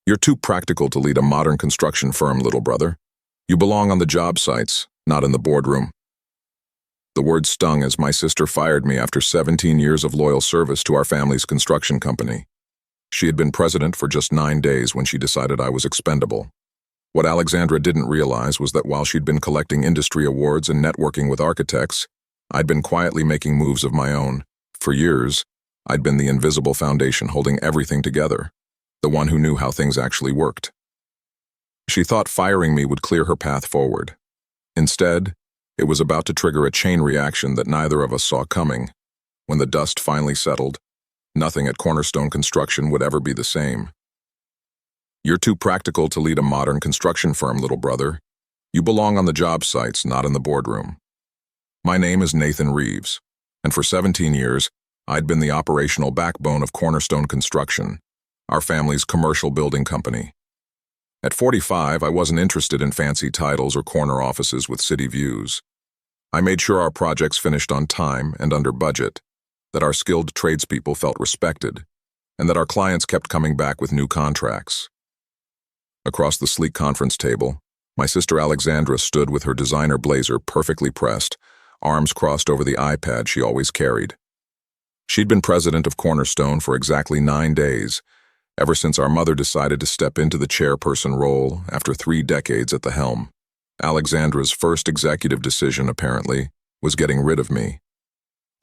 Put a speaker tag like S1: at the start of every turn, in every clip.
S1: You're too practical to lead a modern construction firm, little brother. You belong on the job sites, not in the boardroom. The word stung as my sister fired me after 17 years of loyal service to our family's construction company. She had been president for just 9 days when she decided I was expendable. What Alexandra didn't realize was that while she'd been collecting industry awards and networking with architects, I'd been quietly making moves of my own. For years, I'd been the invisible foundation holding everything together, the one who knew how things actually worked. She thought firing me would clear her path forward. Instead, it was about to trigger a chain reaction that neither of us saw coming. When the dust finally settled, nothing at Cornerstone Construction would ever be the same. You're too practical to lead a modern construction firm, little brother. You belong on the job sites, not in the boardroom. My name is Nathan Reeves, and for 17 years, I'd been the operational backbone of Cornerstone Construction, our family's commercial building company. At 45, I wasn't interested in fancy titles or corner offices with city views. I made sure our projects finished on time and under budget, that our skilled tradespeople felt respected, and that our clients kept coming back with new contracts. Across the sleek conference table, my sister Alexandra stood with her designer blazer perfectly pressed, arms crossed over the iPad she always carried. She'd been president of Cornerstone for exactly 9 days, ever since our mother decided to step into the chairperson role after 3 decades at the helm. Alexandra's first executive decision, apparently, was getting rid of me.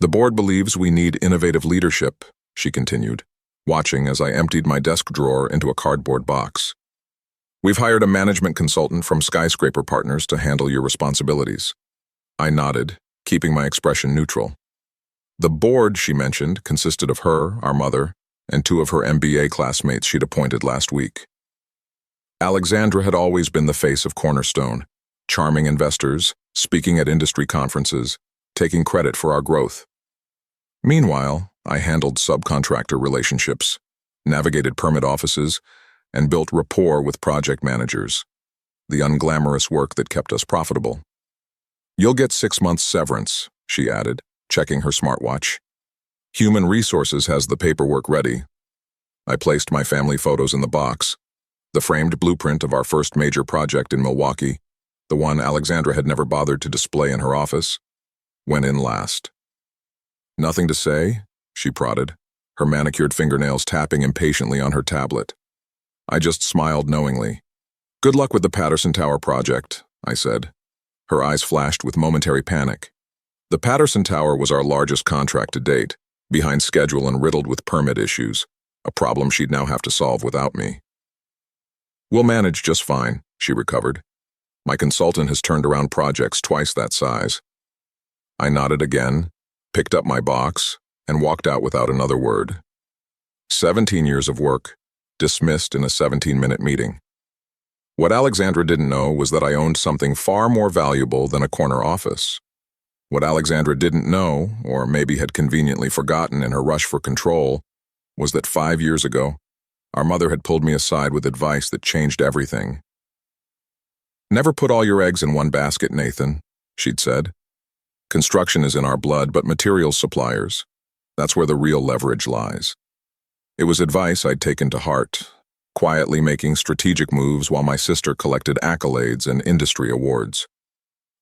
S1: The board believes we need innovative leadership, she continued, watching as I emptied my desk drawer into a cardboard box. We've hired a management consultant from Skyscraper Partners to handle your responsibilities. I nodded, keeping my expression neutral. The board, she mentioned, consisted of her, our mother, and 2 of her MBA classmates she'd appointed last week. Alexandra had always been the face of Cornerstone, charming investors, speaking at industry conferences, taking credit for our growth. Meanwhile, I handled subcontractor relationships, navigated permit offices, and built rapport with project managers, the unglamorous work that kept us profitable. You'll get 6 months severance, she added, checking her smartwatch. Human Resources has the paperwork ready. I placed my family photos in the box, the framed blueprint of our first major project in Milwaukee, the one Alexandra had never bothered to display in her office, went in last. Nothing to say, she prodded, her manicured fingernails tapping impatiently on her tablet. I just smiled knowingly. Good luck with the Patterson Tower project, I said. Her eyes flashed with momentary panic. The Patterson Tower was our largest contract to date, behind schedule and riddled with permit issues, a problem she'd now have to solve without me. We'll manage just fine, she recovered. My consultant has turned around projects twice that size. I nodded again, picked up my box, and walked out without another word. 17 years of work, dismissed in a 17-minute meeting. What Alexandra didn't know was that I owned something far more valuable than a corner office. What Alexandra didn't know, or maybe had conveniently forgotten in her rush for control, was that 5 years ago, our mother had pulled me aside with advice that changed everything. Never put all your eggs in one basket, Nathan, she'd said. Construction is in our blood, but materials suppliers, that's where the real leverage lies. It was advice I'd taken to heart, quietly making strategic moves while my sister collected accolades and industry awards.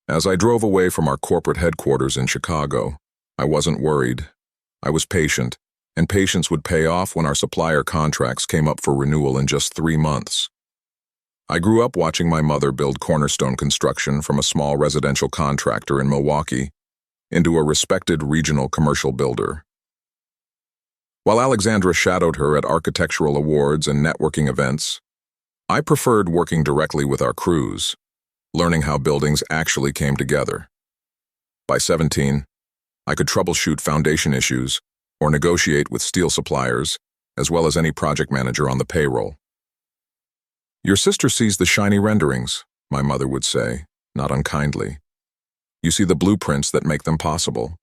S1: As I drove away from our corporate headquarters in Chicago, I wasn't worried. I was patient, and patience would pay off when our supplier contracts came up for renewal in just 3 months. I grew up watching my mother build Cornerstone Construction from a small residential contractor in Milwaukee into a respected regional commercial builder. While Alexandra shadowed her at architectural awards and networking events, I preferred working directly with our crews, learning how buildings actually came together. By 17, I could troubleshoot foundation issues or negotiate with steel suppliers, as well as any project manager on the payroll. Your sister sees the shiny renderings, my mother would say, not unkindly. You see the blueprints that make them possible.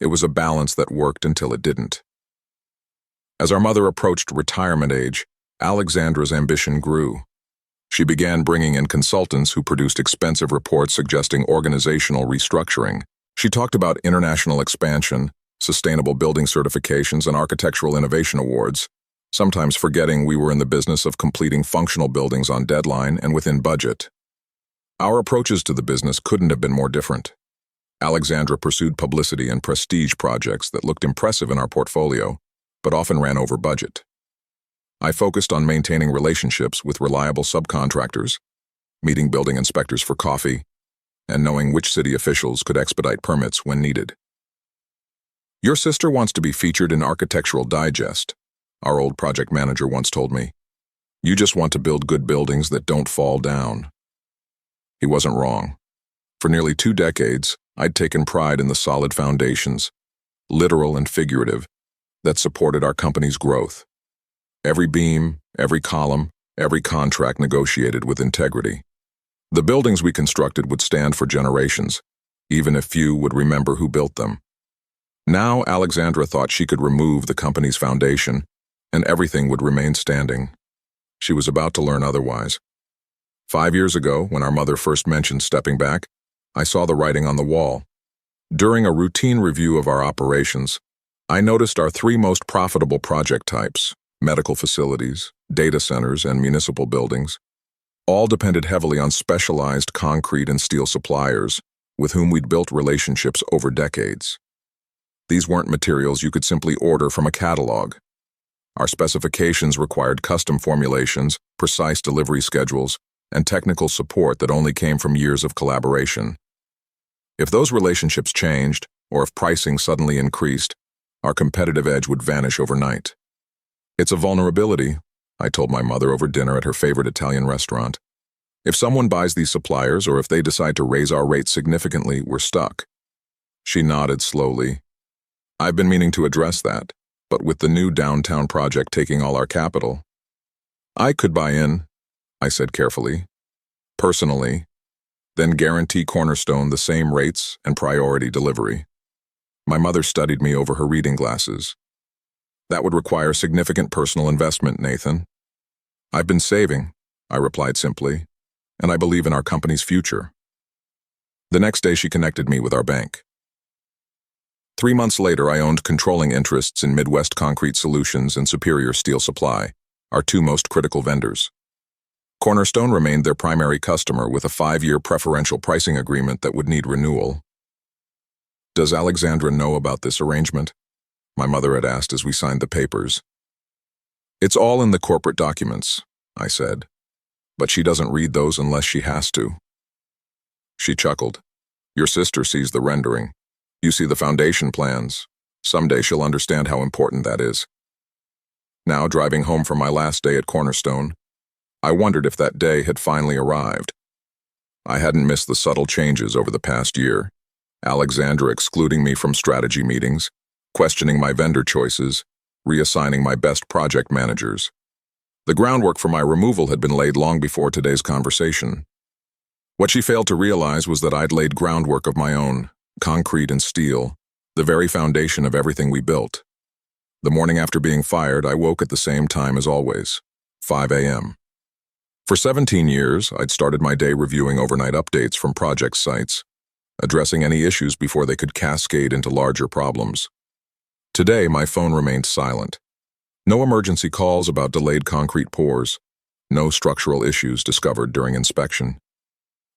S1: It was a balance that worked until it didn't. As our mother approached retirement age, Alexandra's ambition grew. She began bringing in consultants who produced expensive reports suggesting organizational restructuring. She talked about international expansion, sustainable building certifications, and architectural innovation awards, sometimes forgetting we were in the business of completing functional buildings on deadline and within budget. Our approaches to the business couldn't have been more different. Alexandra pursued publicity and prestige projects that looked impressive in our portfolio, but often ran over budget. I focused on maintaining relationships with reliable subcontractors, meeting building inspectors for coffee, and knowing which city officials could expedite permits when needed. "Your sister wants to be featured in Architectural Digest," our old project manager once told me. "You just want to build good buildings that don't fall down." He wasn't wrong. For nearly 2 decades, I'd taken pride in the solid foundations, literal and figurative, that supported our company's growth. Every beam, every column, every contract negotiated with integrity. The buildings we constructed would stand for generations, even if few would remember who built them. Now Alexandra thought she could remove the company's foundation, and everything would remain standing. She was about to learn otherwise. 5 years ago, when our mother first mentioned stepping back, I saw the writing on the wall. During a routine review of our operations, I noticed our 3 most profitable project types, medical facilities, data centers, and municipal buildings, all depended heavily on specialized concrete and steel suppliers with whom we'd built relationships over decades. These weren't materials you could simply order from a catalog. Our specifications required custom formulations, precise delivery schedules, and technical support that only came from years of collaboration. If those relationships changed, or if pricing suddenly increased, our competitive edge would vanish overnight. "It's a vulnerability," I told my mother over dinner at her favorite Italian restaurant. "If someone buys these suppliers, or if they decide to raise our rates significantly, we're stuck." She nodded slowly. "I've been meaning to address that, but with the new downtown project taking all our capital." "I could buy in," I said carefully, "personally, then guarantee Cornerstone the same rates and priority delivery." My mother studied me over her reading glasses. "That would require significant personal investment, Nathan." "I've been saving," I replied simply, "and I believe in our company's future." The next day she connected me with our bank. 3 months later, I owned controlling interests in Midwest Concrete Solutions and Superior Steel Supply, our 2 most critical vendors. Cornerstone remained their primary customer with a 5-year preferential pricing agreement that would need renewal. "Does Alexandra know about this arrangement?" my mother had asked as we signed the papers. "It's all in the corporate documents," I said, "but she doesn't read those unless she has to." She chuckled. "Your sister sees the rendering. You see the foundation plans. Someday she'll understand how important that is." Now, driving home from my last day at Cornerstone, I wondered if that day had finally arrived. I hadn't missed the subtle changes over the past year. Alexandra excluding me from strategy meetings, questioning my vendor choices, reassigning my best project managers. The groundwork for my removal had been laid long before today's conversation. What she failed to realize was that I'd laid groundwork of my own, concrete and steel, the very foundation of everything we built. The morning after being fired, I woke at the same time as always, 5 a.m. For 17 years, I'd started my day reviewing overnight updates from project sites, addressing any issues before they could cascade into larger problems. Today, my phone remained silent. No emergency calls about delayed concrete pours, no structural issues discovered during inspection.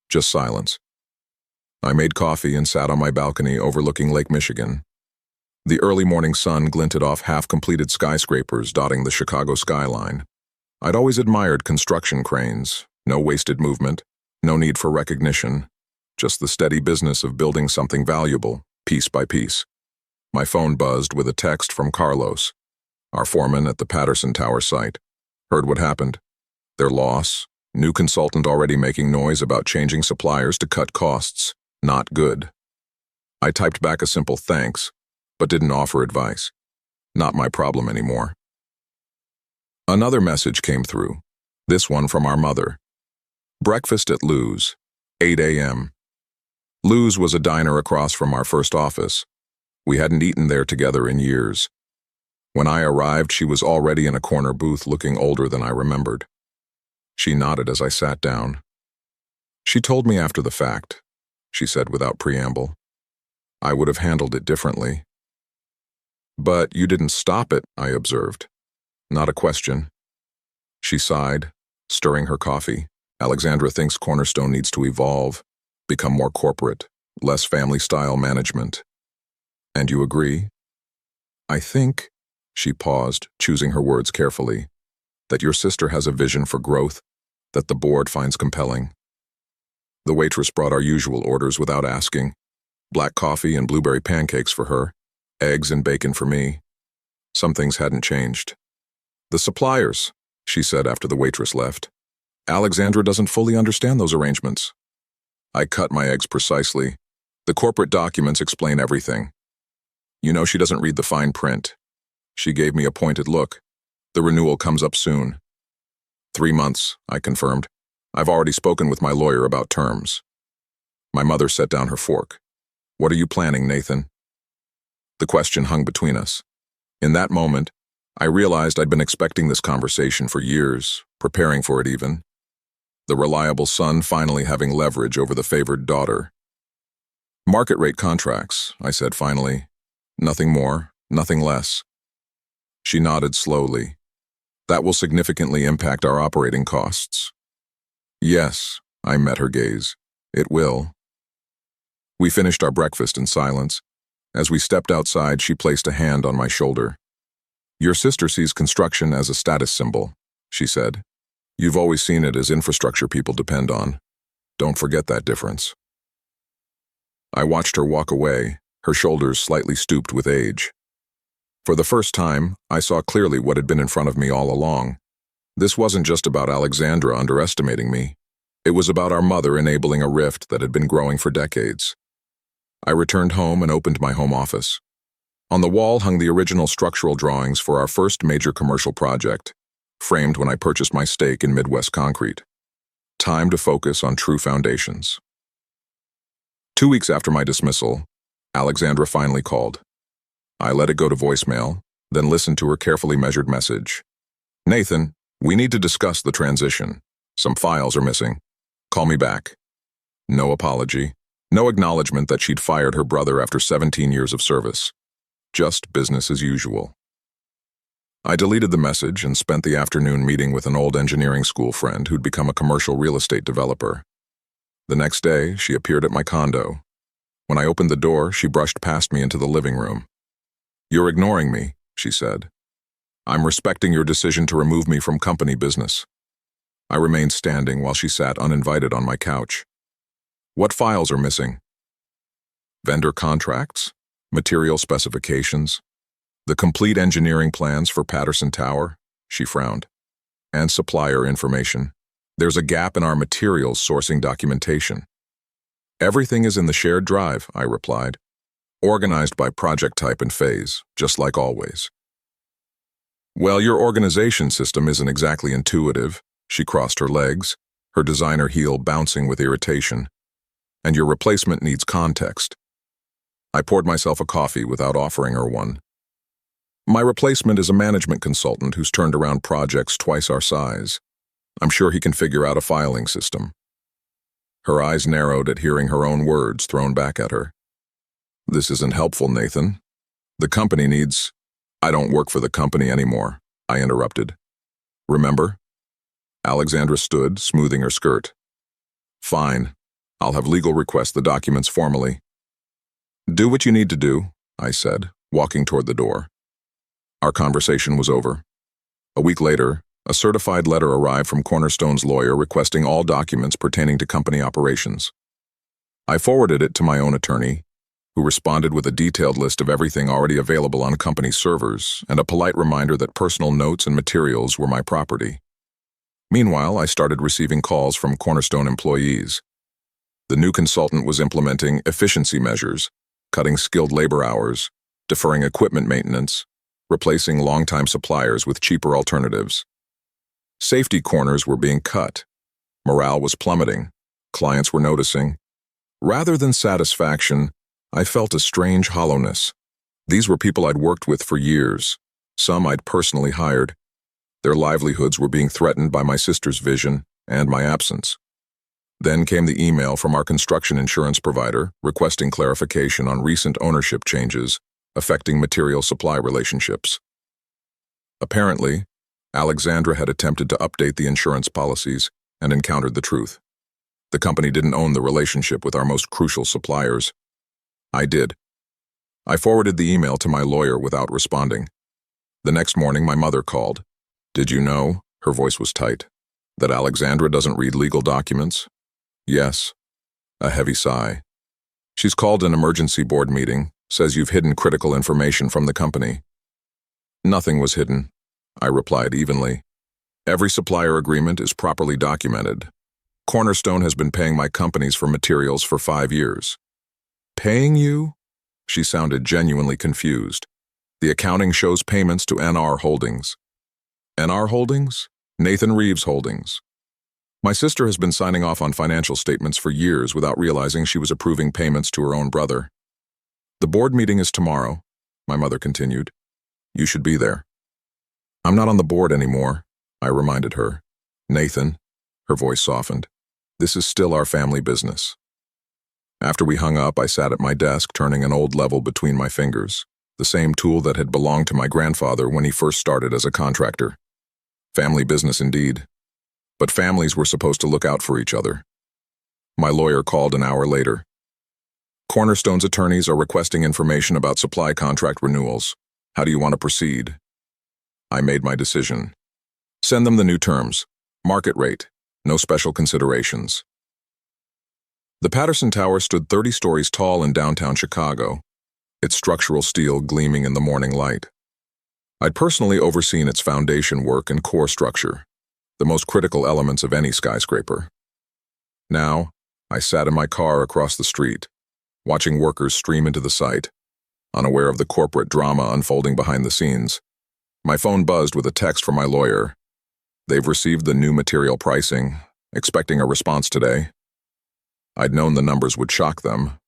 S1: Just silence. I made coffee and sat on my balcony overlooking Lake Michigan. The early morning sun glinted off half-completed skyscrapers dotting the Chicago skyline. I'd always admired construction cranes, no wasted movement, no need for recognition, just the steady business of building something valuable, piece by piece. My phone buzzed with a text from Carlos, our foreman at the Patterson Tower site. Heard what happened. Their loss, new consultant already making noise about changing suppliers to cut costs. Not good. I typed back a simple thanks, but didn't offer advice. Not my problem anymore. Another message came through, this one from our mother. Breakfast at Lou's, 8 a.m. Lou's was a diner across from our first office. We hadn't eaten there together in years. When I arrived, she was already in a corner booth looking older than I remembered. She nodded as I sat down. "She told me after the fact," she said without preamble. "I would have handled it differently." "But you didn't stop it," I observed. Not a question. She sighed, stirring her coffee. Alexandra thinks Cornerstone needs to evolve, become more corporate, less family-style management. And you agree? I think, she paused, choosing her words carefully, that your sister has a vision for growth that the board finds compelling. The waitress brought our usual orders without asking. Black coffee and blueberry pancakes for her, eggs and bacon for me. Some things hadn't changed. The suppliers, she said after the waitress left. Alexandra doesn't fully understand those arrangements. I cut my eggs precisely. The corporate documents explain everything. You know she doesn't read the fine print. She gave me a pointed look. The renewal comes up soon. 3 months, I confirmed. I've already spoken with my lawyer about terms. My mother set down her fork. What are you planning, Nathan? The question hung between us. In that moment, I realized I'd been expecting this conversation for years, preparing for it even. The reliable son finally having leverage over the favored daughter. Market rate contracts, I said finally. Nothing more, nothing less. She nodded slowly. That will significantly impact our operating costs. Yes, I met her gaze. It will. We finished our breakfast in silence. As we stepped outside, she placed a hand on my shoulder. Your sister sees construction as a status symbol, she said. You've always seen it as infrastructure people depend on. Don't forget that difference. I watched her walk away, her shoulders slightly stooped with age. For the first time, I saw clearly what had been in front of me all along. This wasn't just about Alexandra underestimating me. It was about our mother enabling a rift that had been growing for decades. I returned home and opened my home office. On the wall hung the original structural drawings for our first major commercial project, framed when I purchased my stake in Midwest Concrete. Time to focus on true foundations. 2 weeks after my dismissal, Alexandra finally called. I let it go to voicemail, then listened to her carefully measured message. Nathan, we need to discuss the transition. Some files are missing. Call me back. No apology, no acknowledgement that she'd fired her brother after 17 years of service. Just business as usual. I deleted the message and spent the afternoon meeting with an old engineering school friend who'd become a commercial real estate developer. The next day, she appeared at my condo. When I opened the door, she brushed past me into the living room. You're ignoring me, she said. I'm respecting your decision to remove me from company business. I remained standing while she sat uninvited on my couch. What files are missing? Vendor contracts? Material specifications? The complete engineering plans for Patterson Tower? She frowned. And supplier information. There's a gap in our materials sourcing documentation. Everything is in the shared drive, I replied. Organized by project type and phase, just like always. Well, your organization system isn't exactly intuitive. She crossed her legs, her designer heel bouncing with irritation. And your replacement needs context. I poured myself a coffee without offering her one. My replacement is a management consultant who's turned around projects twice our size. I'm sure he can figure out a filing system. Her eyes narrowed at hearing her own words thrown back at her. This isn't helpful, Nathan. The company needs... I don't work for the company anymore, I interrupted. Remember? Alexandra stood, smoothing her skirt. Fine. I'll have legal request the documents formally. Do what you need to do, I said, walking toward the door. Our conversation was over. A week later, a certified letter arrived from Cornerstone's lawyer requesting all documents pertaining to company operations. I forwarded it to my own attorney, who responded with a detailed list of everything already available on company servers and a polite reminder that personal notes and materials were my property. Meanwhile, I started receiving calls from Cornerstone employees. The new consultant was implementing efficiency measures, cutting skilled labor hours, deferring equipment maintenance, replacing longtime suppliers with cheaper alternatives. Safety corners were being cut. Morale was plummeting. Clients were noticing. Rather than satisfaction, I felt a strange hollowness. These were people I'd worked with for years, some I'd personally hired. Their livelihoods were being threatened by my sister's vision and my absence. Then came the email from our construction insurance provider requesting clarification on recent ownership changes affecting material supply relationships. Apparently, Alexandra had attempted to update the insurance policies and encountered the truth. The company didn't own the relationship with our most crucial suppliers. I did. I forwarded the email to my lawyer without responding. The next morning, my mother called. "Did you know," her voice was tight, "that Alexandra doesn't read legal documents?" "Yes." A heavy sigh. "She's called an emergency board meeting, says you've hidden critical information from the company." "Nothing was hidden," I replied evenly. "Every supplier agreement is properly documented. Cornerstone has been paying my companies for materials for 5 years. "Paying you?" She sounded genuinely confused. "The accounting shows payments to NR Holdings." "NR Holdings?" "Nathan Reeves Holdings." My sister has been signing off on financial statements for years without realizing she was approving payments to her own brother. "The board meeting is tomorrow," my mother continued. "You should be there." "I'm not on the board anymore," I reminded her. "Nathan," her voice softened, "this is still our family business." After we hung up, I sat at my desk turning an old level between my fingers, the same tool that had belonged to my grandfather when he first started as a contractor. Family business indeed. But families were supposed to look out for each other. My lawyer called an hour later. "Cornerstone's attorneys are requesting information about supply contract renewals. How do you want to proceed?" I made my decision. "Send them the new terms. Market rate. No special considerations." The Patterson Tower stood 30 stories tall in downtown Chicago, its structural steel gleaming in the morning light. I'd personally overseen its foundation work and core structure, the most critical elements of any skyscraper. Now, I sat in my car across the street, watching workers stream into the site, unaware of the corporate drama unfolding behind the scenes. My phone buzzed with a text from my lawyer. "They've received the new material pricing, expecting a response today." I'd known the numbers would shock them.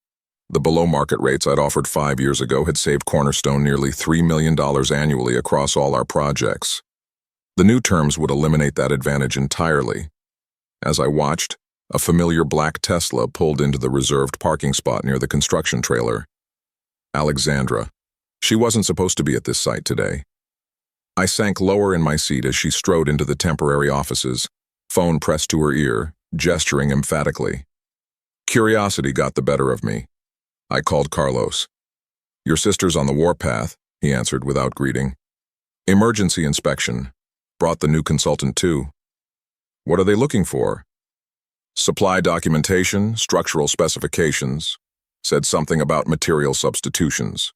S1: The below-market rates I'd offered 5 years ago had saved Cornerstone nearly $3 million annually across all our projects. The new terms would eliminate that advantage entirely. As I watched, a familiar black Tesla pulled into the reserved parking spot near the construction trailer. Alexandra. She wasn't supposed to be at this site today. I sank lower in my seat as she strode into the temporary offices, phone pressed to her ear, gesturing emphatically. Curiosity got the better of me. I called Carlos. "Your sister's on the warpath," he answered without greeting. "Emergency inspection. Brought the new consultant too." "What are they looking for?" "Supply documentation, structural specifications." Said something about material substitutions.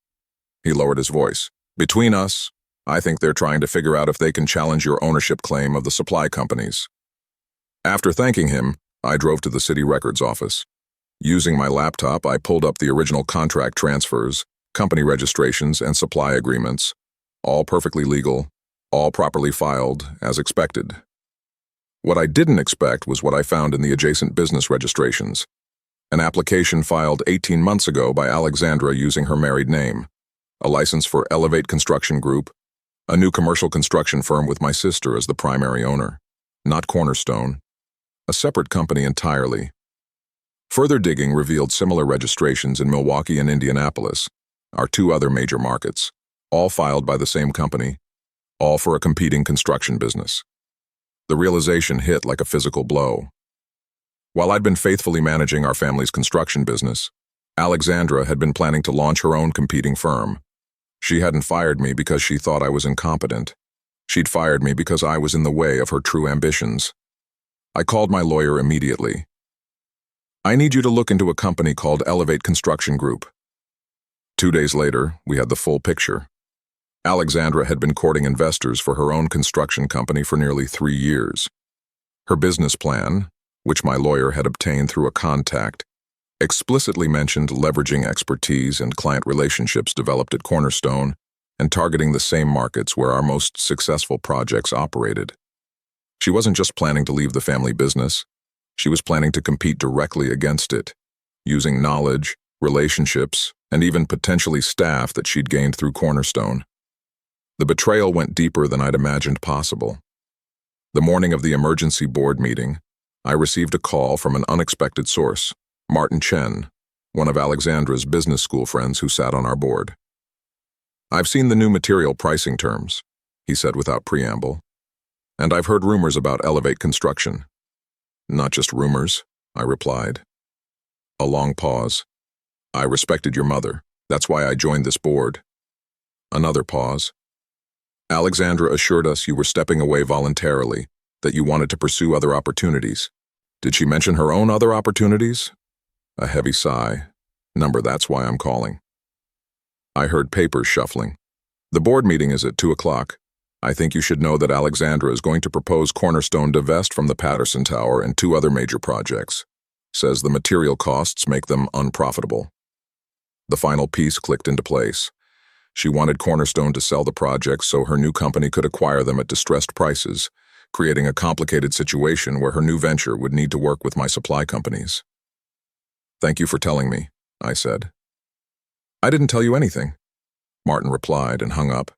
S1: He lowered his voice. "Between us, I think they're trying to figure out if they can challenge your ownership claim of the supply companies." After thanking him, I drove to the city records office. Using my laptop, I pulled up the original contract transfers, company registrations, and supply agreements, all perfectly legal, all properly filed, as expected. What I didn't expect was what I found in the adjacent business registrations. An application filed 18 months ago by Alexandra using her married name, a license for Elevate Construction Group, a new commercial construction firm with my sister as the primary owner, not Cornerstone, a separate company entirely. Further digging revealed similar registrations in Milwaukee and Indianapolis, our 2 other major markets, all filed by the same company, all for a competing construction business. The realization hit like a physical blow. While I'd been faithfully managing our family's construction business, Alexandra had been planning to launch her own competing firm. She hadn't fired me because she thought I was incompetent. She'd fired me because I was in the way of her true ambitions. I called my lawyer immediately. "I need you to look into a company called Elevate Construction Group." 2 days later, we had the full picture. Alexandra had been courting investors for her own construction company for nearly 3 years. Her business plan, which my lawyer had obtained through a contact, explicitly mentioned leveraging expertise and client relationships developed at Cornerstone and targeting the same markets where our most successful projects operated. She wasn't just planning to leave the family business. She was planning to compete directly against it, using knowledge, relationships, and even potentially staff that she'd gained through Cornerstone. The betrayal went deeper than I'd imagined possible. The morning of the emergency board meeting, I received a call from an unexpected source, Martin Chen, one of Alexandra's business school friends who sat on our board. "I've seen the new material pricing terms," he said without preamble. And I've heard rumors about Elevate Construction. Not just rumors, I replied. A long pause. I respected your mother. That's why I joined this board. Another pause. Alexandra assured us you were stepping away voluntarily, that you wanted to pursue other opportunities. Did she mention her own other opportunities? A heavy sigh. Number, that's why I'm calling. I heard papers shuffling. The board meeting is at 2 o'clock. I think you should know that Alexandra is going to propose Cornerstone divest from the Patterson Tower and 2 other major projects. Says the material costs make them unprofitable. The final piece clicked into place. She wanted Cornerstone to sell the projects so her new company could acquire them at distressed prices, creating a complicated situation where her new venture would need to work with my supply companies. Thank you for telling me, I said. I didn't tell you anything, Martin replied and hung up.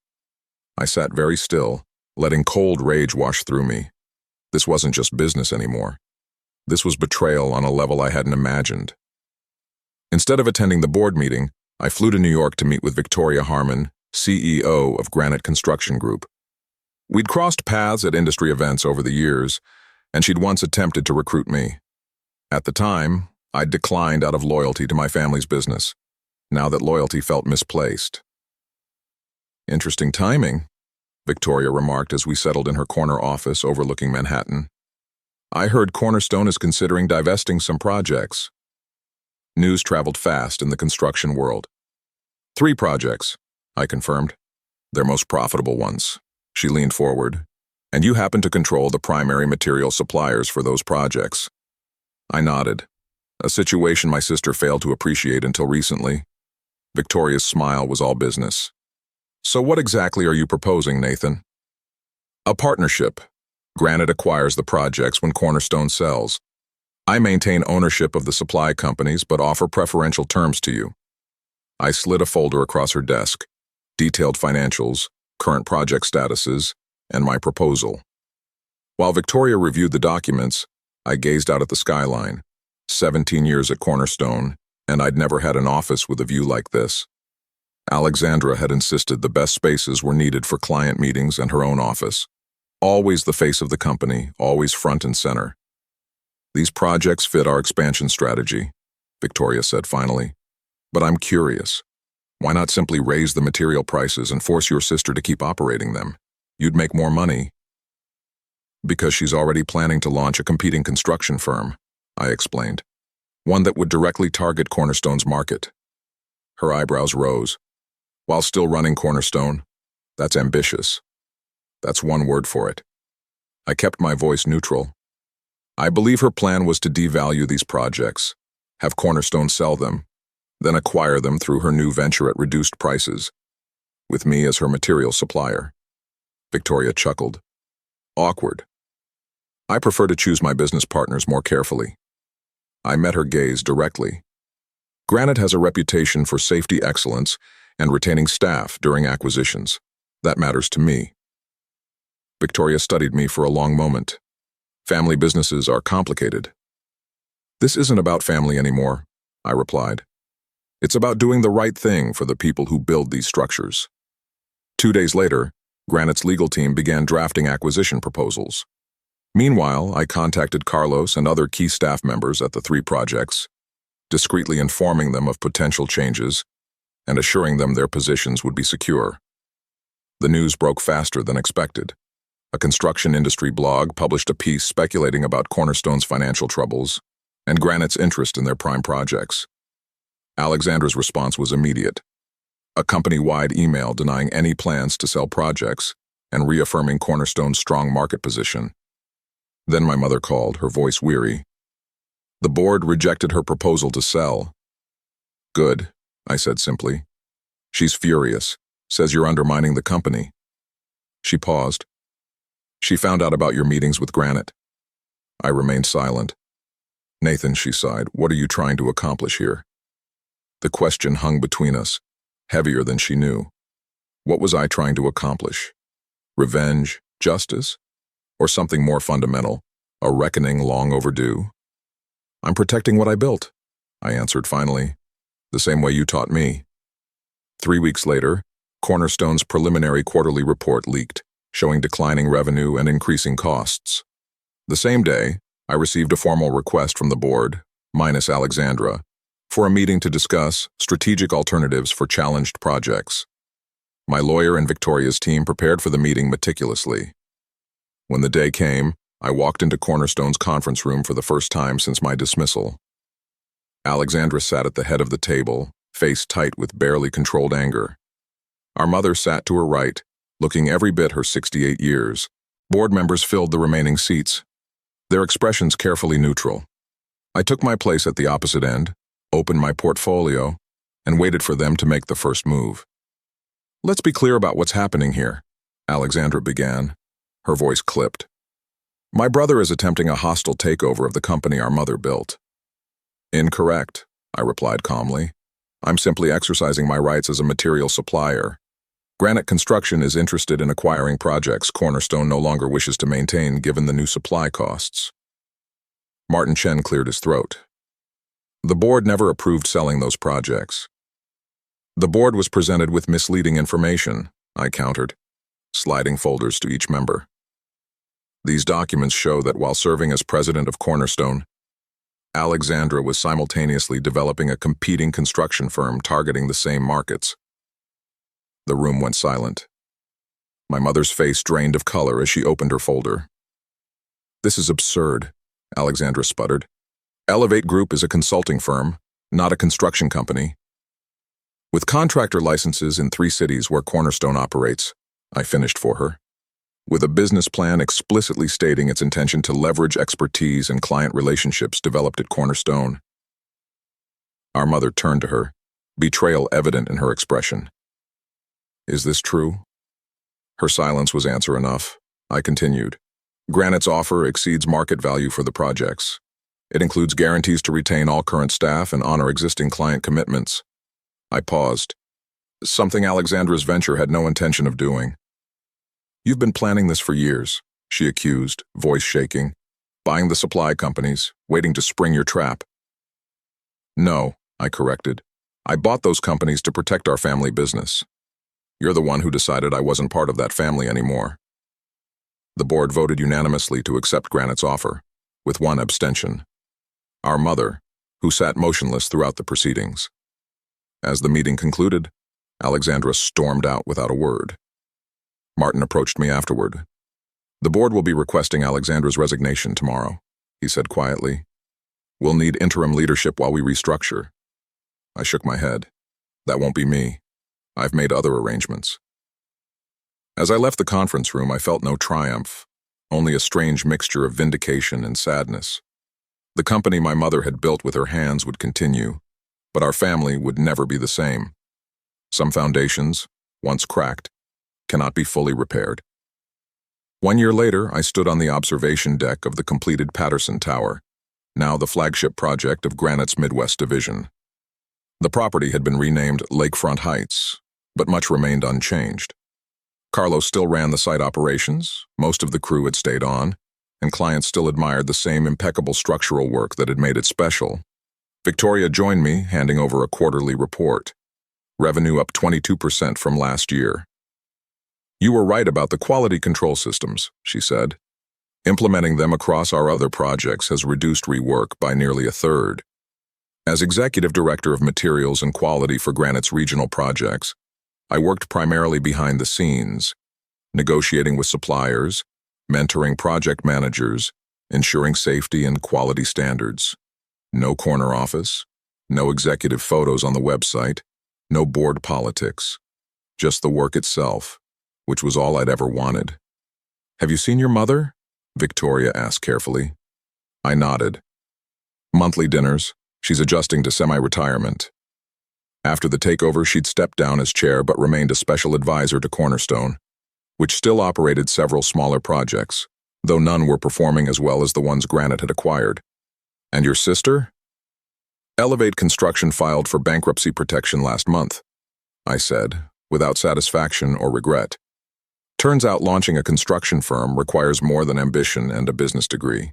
S1: I sat very still, letting cold rage wash through me. This wasn't just business anymore. This was betrayal on a level I hadn't imagined. Instead of attending the board meeting, I flew to New York to meet with Victoria Harmon, CEO of Granite Construction Group. We'd crossed paths at industry events over the years, and she'd once attempted to recruit me. At the time, I'd declined out of loyalty to my family's business, now that loyalty felt misplaced. Interesting timing, Victoria remarked as we settled in her corner office overlooking Manhattan. I heard Cornerstone is considering divesting some projects. News traveled fast in the construction world. 3 projects, I confirmed. Their most profitable ones. She leaned forward. And you happen to control the primary material suppliers for those projects. I nodded. A situation my sister failed to appreciate until recently. Victoria's smile was all business. So what exactly are you proposing, Nathan? A partnership. Granite acquires the projects when Cornerstone sells. I maintain ownership of the supply companies but offer preferential terms to you. I slid a folder across her desk, detailed financials, current project statuses, and my proposal. While Victoria reviewed the documents, I gazed out at the skyline. 17 years at Cornerstone, and I'd never had an office with a view like this. Alexandra had insisted the best spaces were needed for client meetings and her own office. Always the face of the company, always front and center. These projects fit our expansion strategy, Victoria said finally. But I'm curious. Why not simply raise the material prices and force your sister to keep operating them? You'd make more money. Because she's already planning to launch a competing construction firm, I explained. One that would directly target Cornerstone's market. Her eyebrows rose. While still running Cornerstone, that's ambitious. That's one word for it. I kept my voice neutral. I believe her plan was to devalue these projects, have Cornerstone sell them, then acquire them through her new venture at reduced prices, with me as her material supplier. Victoria chuckled. Awkward. I prefer to choose my business partners more carefully. I met her gaze directly. Granite has a reputation for safety excellence and retaining staff during acquisitions. That matters to me. Victoria studied me for a long moment. Family businesses are complicated. This isn't about family anymore, I replied. It's about doing the right thing for the people who build these structures. 2 days later, Granite's legal team began drafting acquisition proposals. Meanwhile, I contacted Carlos and other key staff members at the 3 projects, discreetly informing them of potential changes and assuring them their positions would be secure. The news broke faster than expected. A construction industry blog published a piece speculating about Cornerstone's financial troubles and Granite's interest in their prime projects. Alexandra's response was immediate. A company-wide email denying any plans to sell projects and reaffirming Cornerstone's strong market position. Then my mother called, her voice weary. The board rejected her proposal to sell. Good, I said simply. She's furious, says you're undermining the company. She paused. She found out about your meetings with Granite. I remained silent. Nathan, she sighed, what are you trying to accomplish here? The question hung between us, heavier than she knew. What was I trying to accomplish? Revenge, justice, or something more fundamental, a reckoning long overdue? I'm protecting what I built, I answered finally, the same way you taught me. 3 weeks later, Cornerstone's preliminary quarterly report leaked, showing declining revenue and increasing costs. The same day, I received a formal request from the board, minus Alexandra, for a meeting to discuss strategic alternatives for challenged projects. My lawyer and Victoria's team prepared for the meeting meticulously. When the day came, I walked into Cornerstone's conference room for the first time since my dismissal. Alexandra sat at the head of the table, face tight with barely controlled anger. Our mother sat to her right, looking every bit her 68 years. Board members filled the remaining seats, their expressions carefully neutral. I took my place at the opposite end, opened my portfolio, and waited for them to make the first move. "Let's be clear about what's happening here," Alexandra began. Her voice clipped. "My brother is attempting a hostile takeover of the company our mother built." "Incorrect," I replied calmly. "I'm simply exercising my rights as a material supplier. Granite Construction is interested in acquiring projects Cornerstone no longer wishes to maintain given the new supply costs." Martin Chen cleared his throat. "The board never approved selling those projects." "The board was presented with misleading information," I countered, sliding folders to each member. "These documents show that while serving as president of Cornerstone, Alexandra was simultaneously developing a competing construction firm targeting the same markets." The room went silent. My mother's face drained of color as she opened her folder. "This is absurd," Alexandra sputtered. "Elevate Group is a consulting firm, not a construction company." "With contractor licenses in 3 cities where Cornerstone operates," I finished for her. "With a business plan explicitly stating its intention to leverage expertise and client relationships developed at Cornerstone." Our mother turned to her, betrayal evident in her expression. "Is this true?" Her silence was answer enough. I continued. "Granite's offer exceeds market value for the projects. It includes guarantees to retain all current staff and honor existing client commitments." I paused, something Alexandra's venture had no intention of doing. "You've been planning this for years," she accused, voice shaking. "Buying the supply companies, waiting to spring your trap." "No," I corrected. "I bought those companies to protect our family business. You're the one who decided I wasn't part of that family anymore." The board voted unanimously to accept Granite's offer, with one abstention. Our mother, who sat motionless throughout the proceedings. As the meeting concluded, Alexandra stormed out without a word. Martin approached me afterward. "The board will be requesting Alexandra's resignation tomorrow," he said quietly. "We'll need interim leadership while we restructure." I shook my head. "That won't be me. I've made other arrangements." As I left the conference room, I felt no triumph, only a strange mixture of vindication and sadness. The company my mother had built with her hands would continue, but our family would never be the same. Some foundations, once cracked, cannot be fully repaired. 1 year later, I stood on the observation deck of the completed Patterson Tower, now the flagship project of Granite's Midwest Division. The property had been renamed Lakefront Heights, but much remained unchanged. Carlos still ran the site operations, most of the crew had stayed on, and clients still admired the same impeccable structural work that had made it special. Victoria joined me, handing over a quarterly report. Revenue up 22% from last year. "You were right about the quality control systems," she said. "Implementing them across our other projects has reduced rework by nearly a third." As Executive Director of Materials and Quality for Granite's regional projects, I worked primarily behind the scenes, negotiating with suppliers, mentoring project managers, ensuring safety and quality standards. No corner office, no executive photos on the website, no board politics. Just the work itself, which was all I'd ever wanted. "Have you seen your mother?" Victoria asked carefully. I nodded. "Monthly dinners. She's adjusting to semi-retirement." After the takeover, she'd stepped down as chair but remained a special advisor to Cornerstone, which still operated several smaller projects, though none were performing as well as the ones Granite had acquired. "And your sister?" "Elevate Construction filed for bankruptcy protection last month," I said, without satisfaction or regret. Turns out launching a construction firm requires more than ambition and a business degree.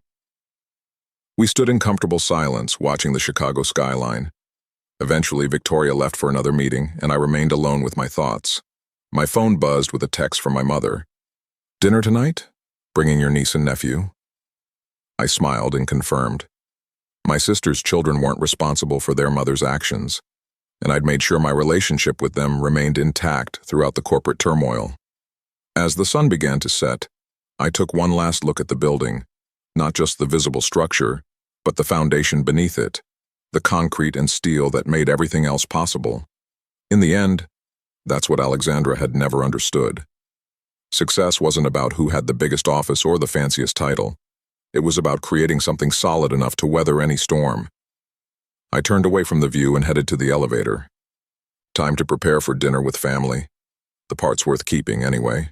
S1: We stood in comfortable silence, watching the Chicago skyline. Eventually, Victoria left for another meeting, and I remained alone with my thoughts. My phone buzzed with a text from my mother. Dinner tonight? Bringing your niece and nephew? I smiled and confirmed. My sister's children weren't responsible for their mother's actions, and I'd made sure my relationship with them remained intact throughout the corporate turmoil. As the sun began to set, I took one last look at the building, not just the visible structure, but the foundation beneath it, the concrete and steel that made everything else possible. In the end, that's what Alexandra had never understood. Success wasn't about who had the biggest office or the fanciest title. It was about creating something solid enough to weather any storm. I turned away from the view and headed to the elevator. Time to prepare for dinner with family. The part's worth keeping anyway.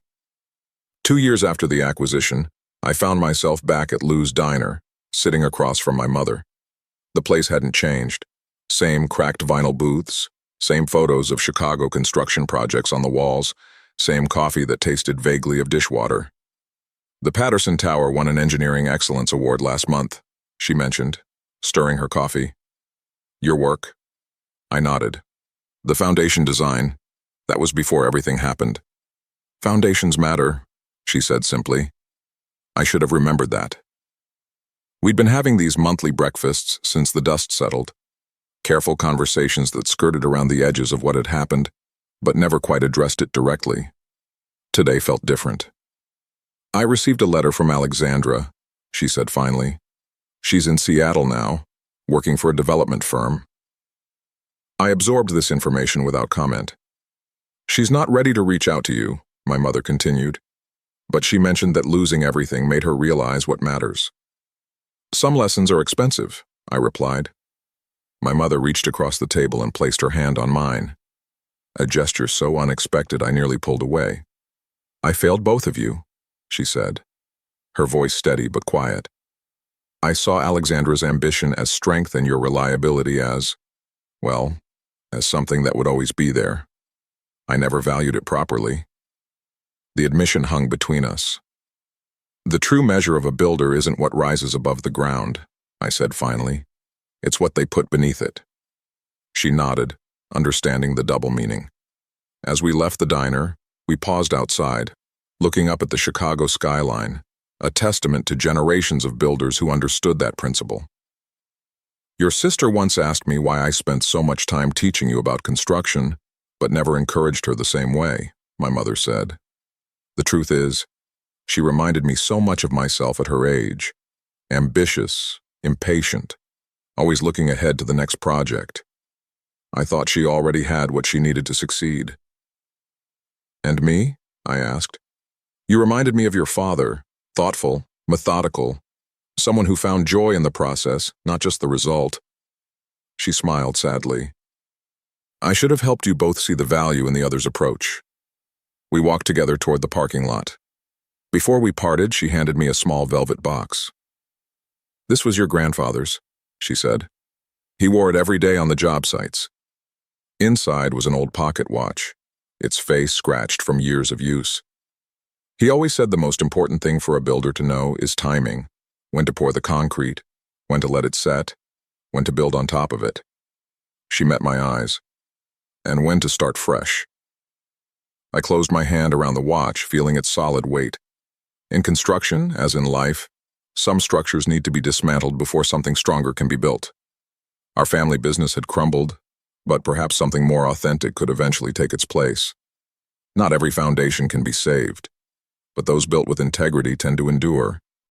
S1: 2 years after the acquisition, I found myself back at Lou's Diner, sitting across from my mother. The place hadn't changed. Same cracked vinyl booths, same photos of Chicago construction projects on the walls, same coffee that tasted vaguely of dishwater. The Patterson Tower won an Engineering Excellence Award last month, she mentioned, stirring her coffee. Your work? I nodded. The foundation design, that was before everything happened. Foundations matter, she said simply. I should have remembered that. We'd been having these monthly breakfasts since the dust settled. Careful conversations that skirted around the edges of what had happened, but never quite addressed it directly. Today felt different. I received a letter from Alexandra, she said finally. She's in Seattle now, working for a development firm. I absorbed this information without comment. She's not ready to reach out to you, my mother continued, but she mentioned that losing everything made her realize what matters. Some lessons are expensive, I replied. My mother reached across the table and placed her hand on mine. A gesture so unexpected I nearly pulled away. I failed both of you, she said, her voice steady but quiet. I saw Alexandra's ambition as strength and your reliability as, well, as something that would always be there. I never valued it properly. The admission hung between us. The true measure of a builder isn't what rises above the ground, I said finally. It's what they put beneath it. She nodded, understanding the double meaning. As we left the diner, we paused outside, looking up at the Chicago skyline, a testament to generations of builders who understood that principle. Your sister once asked me why I spent so much time teaching you about construction, but never encouraged her the same way, my mother said. The truth is, she reminded me so much of myself at her age, ambitious, impatient, always looking ahead to the next project. I thought she already had what she needed to succeed. And me? I asked. You reminded me of your father, thoughtful, methodical, someone who found joy in the process, not just the result. She smiled sadly. I should have helped you both see the value in the other's approach. We walked together toward the parking lot. Before we parted, she handed me a small velvet box. This was your grandfather's, she said. He wore it every day on the job sites. Inside was an old pocket watch, its face scratched from years of use. He always said the most important thing for a builder to know is timing, when to pour the concrete, when to let it set, when to build on top of it. She met my eyes. And when to start fresh. I closed my hand around the watch, feeling its solid weight. In construction, as in life, some structures need to be dismantled before something stronger can be built. Our family business had crumbled, but perhaps something more authentic could eventually take its place. Not every foundation can be saved, but those built with integrity tend to endure.